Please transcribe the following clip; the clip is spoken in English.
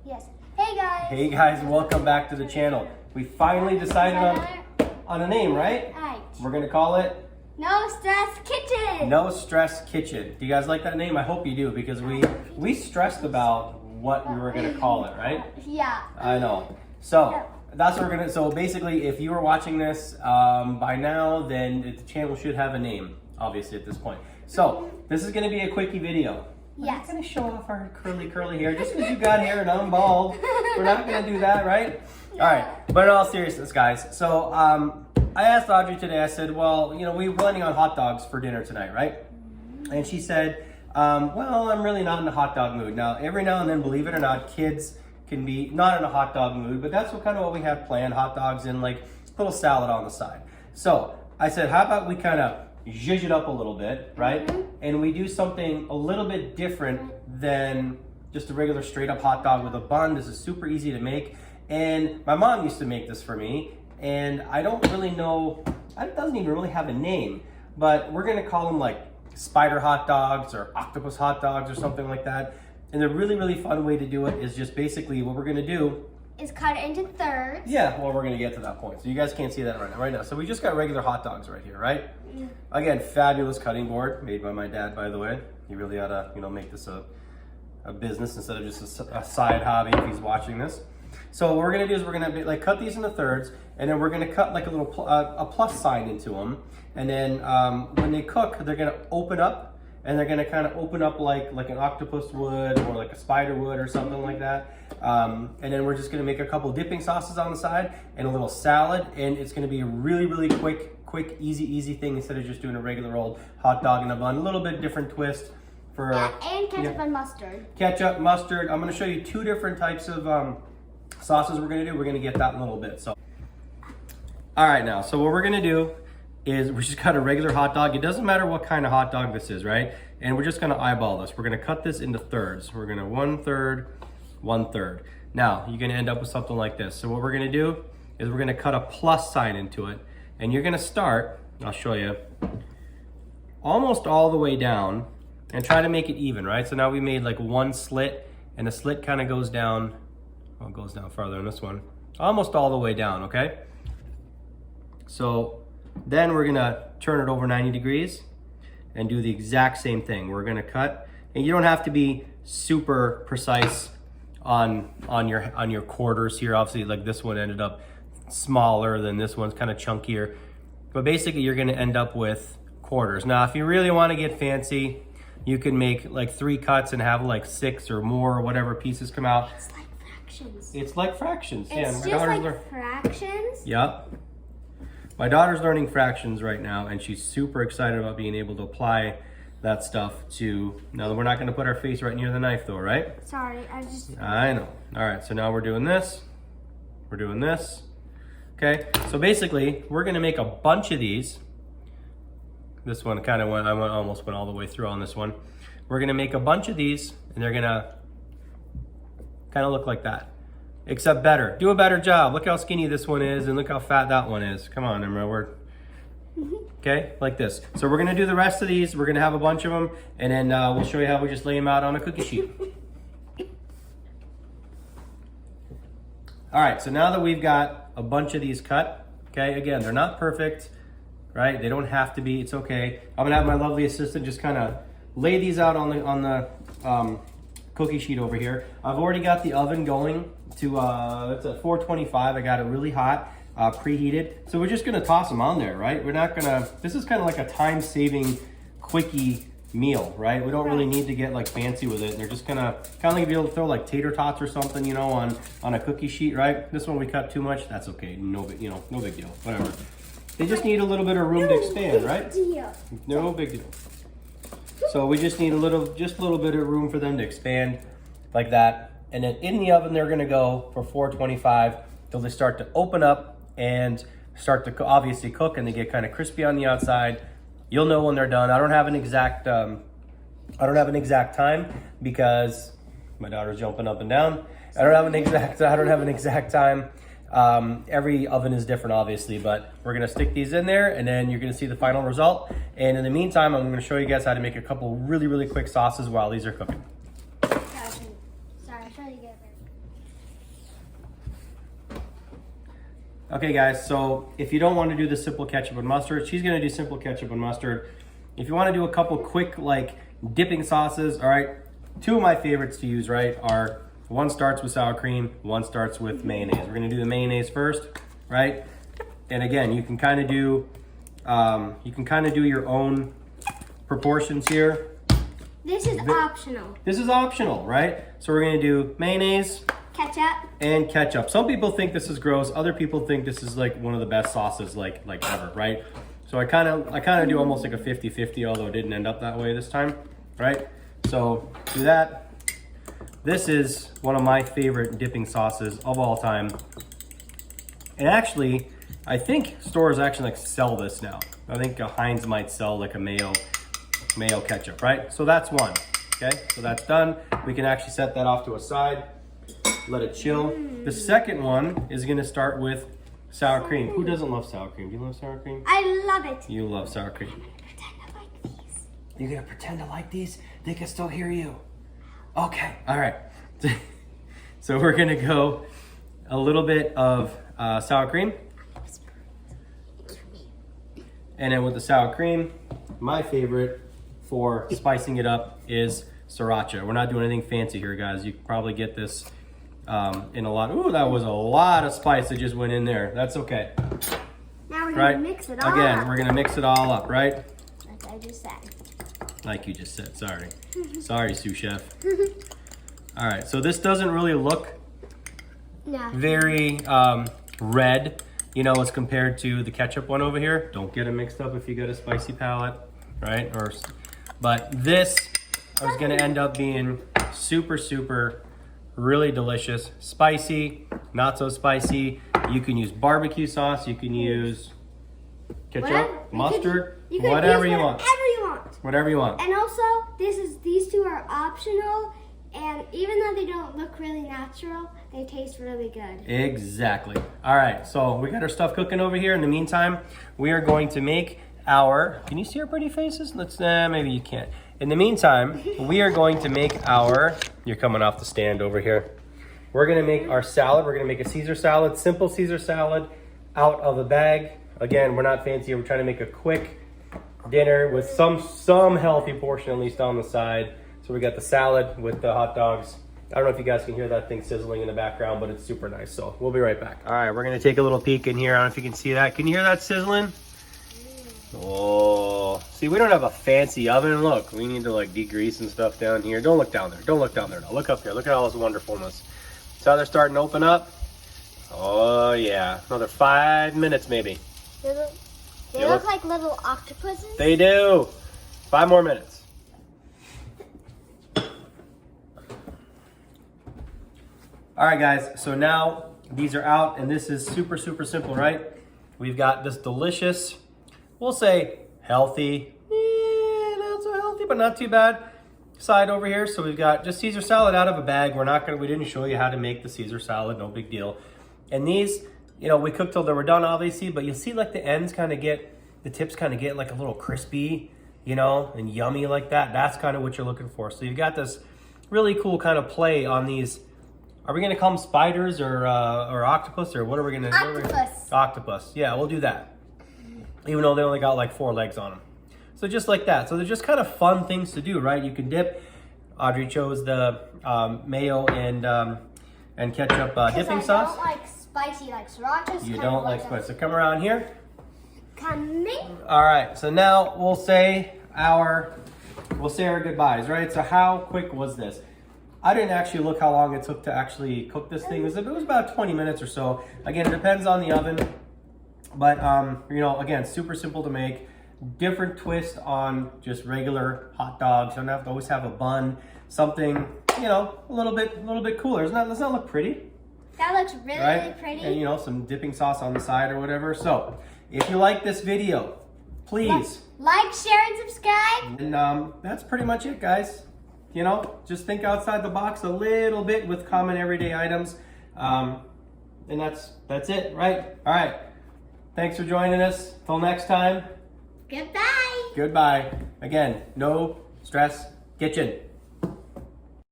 Yes. Hey guys. Hey guys, welcome back to the channel. We finally decided on a name, right? Right. We're gonna call it No Stress Kitchen. No Stress Kitchen. Do you guys like that name? I hope you do, because we stressed about what we were gonna call it, right? Yeah. I know. So that's what we're gonna. So basically, if you were watching this by now, then the channel should have a name, obviously at this point. So this is gonna be a quickie video. We're not Yes. gonna show off our curly hair just because you got hair and I'm bald. We're not gonna do that, right? All right. But in all seriousness, guys. So I asked Audrey today. I said, well, you know, we were planning on hot dogs for dinner tonight, right? And she said, well, I'm really not in a hot dog mood. Now, every now and then, believe it or not, kids can be not in a hot dog mood, but that's what we have planned, hot dogs and like a little salad on the side. So I said, how about we kind of zhuzh it up a little bit, right? And we do something a little bit different than just a regular straight up hot dog with a bun. This is super easy to make. And my mom used to make this for me. And I don't really know, it doesn't even really have a name, but we're gonna call them like spider hot dogs or octopus hot dogs or something like that. And the really, really fun way to do it is just basically what we're gonna do Is cut it into thirds. yeah, well, we're gonna get to that point. So you guys can't see that right now. So we just got regular hot dogs right here, right? Again, fabulous cutting board made by my dad, by the way. He really ought to, make this a business instead of just a side hobby if he's watching this. So what we're gonna do is we're gonna cut these into thirds, and then we're gonna cut like a little a plus sign into them. And then when they cook, they're gonna open up, and they're gonna kind of open up like an octopus would or like a spider would or something like that. And then we're just gonna make a couple dipping sauces on the side and a little salad, and it's gonna be a really, really quick, easy thing instead of just doing a regular old hot dog in a bun. A little bit different twist for And ketchup and mustard. ketchup, mustard. I'm gonna show you two different types of sauces we're gonna do. We're gonna get that in a little bit. So, all right, now, so what we're gonna do is we just got a regular hot dog. It doesn't matter what kind of hot dog this is, right? And we're just gonna eyeball this. We're gonna cut this into thirds. We're gonna 1/3, 1/3. Now, you're gonna end up with something like this. So what we're gonna do is we're gonna cut a plus sign into it. And you're gonna start, I'll show you, almost all the way down and try to make it even, right? So now we made like one slit, and the slit kind of goes down, well, it goes down farther in this one, almost all the way down, okay? So then we're gonna turn it over 90 degrees and do the exact same thing. We're gonna cut, and you don't have to be super precise on your quarters here. Obviously, like this one ended up smaller than this one's, kind of chunkier. But basically, you're gonna end up with quarters. Now, if you really wanna get fancy, you can make like 3 cuts and have like 6 or more, or whatever pieces come out. It's like fractions. It's like fractions. It's my just daughter's like fractions. Yep. My daughter's learning fractions right now, and she's super excited about being able to apply that stuff to, now we're not gonna put our face right near the knife though, right? Sorry, I know. All right, so now we're doing this. We're doing this. Okay, so basically, we're gonna make a bunch of these. This one kind of almost went all the way through on this one. We're gonna make a bunch of these, and they're gonna kind of look like that. Except better. Do a better job. Look how skinny this one is, and look how fat that one is. Come on, Emma, okay, like this. So we're gonna do the rest of these. We're gonna have a bunch of them, and then we'll show you how we just lay them out on a cookie sheet. All right, so now that we've got a bunch of these cut, okay, again, they're not perfect, right? They don't have to be, it's okay. I'm gonna have my lovely assistant just kind of lay these out on the cookie sheet over here. I've already got the oven going to, it's at 425. I got it really hot, preheated. So we're just gonna toss them on there, right? We're not gonna, this is kind of like a time-saving quickie meal, right? We don't really need to get like fancy with it. They're just gonna kind of like be able to throw like tater tots or something, on a cookie sheet, right? This one we cut too much. That's okay. No big deal. Whatever. They just need a little bit of room to expand, right? No big deal. So we just need a little bit of room for them to expand like that. And then in the oven, they're gonna go for 425 till they start to open up and start to obviously cook, and they get kind of crispy on the outside. You'll know when they're done. I don't have an exact time because my daughter's jumping up and down. I don't have an exact time. Every oven is different, obviously, but we're gonna stick these in there, and then you're gonna see the final result. And in the meantime, I'm gonna show you guys how to make a couple really, really quick sauces while these are cooking. Sorry, try to get it. Okay guys, so if you don't want to do the simple ketchup and mustard, she's gonna do simple ketchup and mustard. If you want to do a couple quick like dipping sauces, all right, two of my favorites to use, right, are one starts with sour cream, one starts with mayonnaise. We're gonna do the mayonnaise first, right? And again, you can kind of do your own proportions here. This is optional. This is optional, right? So we're gonna do mayonnaise Ketchup. and ketchup. Some people think this is gross. Other people think this is like one of the best sauces like ever, right? So I kind of do almost like a 50-50, although it didn't end up that way this time, right? So do that. This is one of my favorite dipping sauces of all time. And actually, I think stores actually like sell this now. I think Heinz might sell like a mayo ketchup, right? So that's one, okay? So that's done. We can actually set that off to a side, let it chill. The second one is gonna start with sour cream. Who doesn't love sour cream? Do you love sour cream? I love it. You love sour cream. Pretend I like these. You're gonna pretend to like these? They can still hear you. Okay, all right. So we're gonna go a little bit of sour cream. And then with the sour cream, my favorite for spicing it up is sriracha. We're not doing anything fancy here, guys. You can probably get this in a lot. Ooh, that was a lot of spice that just went in there. That's okay. Now we're Right? gonna mix it all Again, up. we're gonna mix it all up, right? Like I just said. Like you just said, sorry. Sorry, sous chef. All right, so this doesn't really look No. very red, you know, as compared to the ketchup one over here. Don't get it mixed up if you got a spicy palate, right? But this is gonna end up being super, super, really delicious. Spicy, not so spicy. You can use barbecue sauce, you can use ketchup, mustard, You could whatever use you want. Whatever you want. Whatever you want. And also, these two are optional, and even though they don't look really natural, they taste really good. Exactly. All right, so we got our stuff cooking over here. In the meantime, we are going to make our, can you see our pretty faces? Maybe you can't. In the meantime, we are going to make our, you're coming off the stand over here. We're gonna make our salad. We're gonna make a Caesar salad, simple Caesar salad out of a bag. Again, we're not fancy. We're trying to make a quick dinner with some healthy portion at least on the side. So we got the salad with the hot dogs. I don't know if you guys can hear that thing sizzling in the background, but it's super nice. So we'll be right back. All right, we're gonna take a little peek in here. I don't know if you can see that. Can you hear that sizzling? Oh, see, we don't have a fancy oven. Look, we need to like degrease and stuff down here. Don't look down there. Don't look down there. Now look up here. Look at all this wonderfulness. So they're starting to open up. Oh yeah, another 5 minutes maybe. They look like little octopuses. They do. 5 more minutes. All right, guys. So now these are out, and this is super, super simple, right? We've got this delicious, we'll say healthy, not so healthy, but not too bad side over here. So we've got just Caesar salad out of a bag. We didn't show you how to make the Caesar salad, no big deal. And these, you know, we cooked till they were done, obviously, but you'll see like the ends kind of get, the tips kind of get like a little crispy, you know, and yummy like that. That's kind of what you're looking for. So you've got this really cool kind of play on these. Are we gonna call them spiders or octopus, or what are we gonna? Octopus. Octopus. Yeah, we'll do that. Even though they only got like 4 legs on them. So just like that. So they're just kind of fun things to do, right? You can dip. Audrey chose the mayo and ketchup dipping sauce. I don't like spicy like sriracha. You don't like spicy. So come around here. Coming. All right. So now we'll say our goodbyes, right? So how quick was this? I didn't actually look how long it took to actually cook this thing. It was about 20 minutes or so. Again, it depends on the oven. But, you know, again, super simple to make. Different twist on just regular hot dogs. You don't have to always have a bun. Something, you know, a little bit cooler. Doesn't that look pretty? That looks really, Right? really pretty. And, you know, some dipping sauce on the side or whatever. So, if you like this video, please. Like, share, and subscribe. And that's pretty much it, guys. You know, just think outside the box a little bit with common everyday items. And that's it, right? All right. Thanks for joining us. Till next time. Goodbye. Goodbye. Again, no stress kitchen.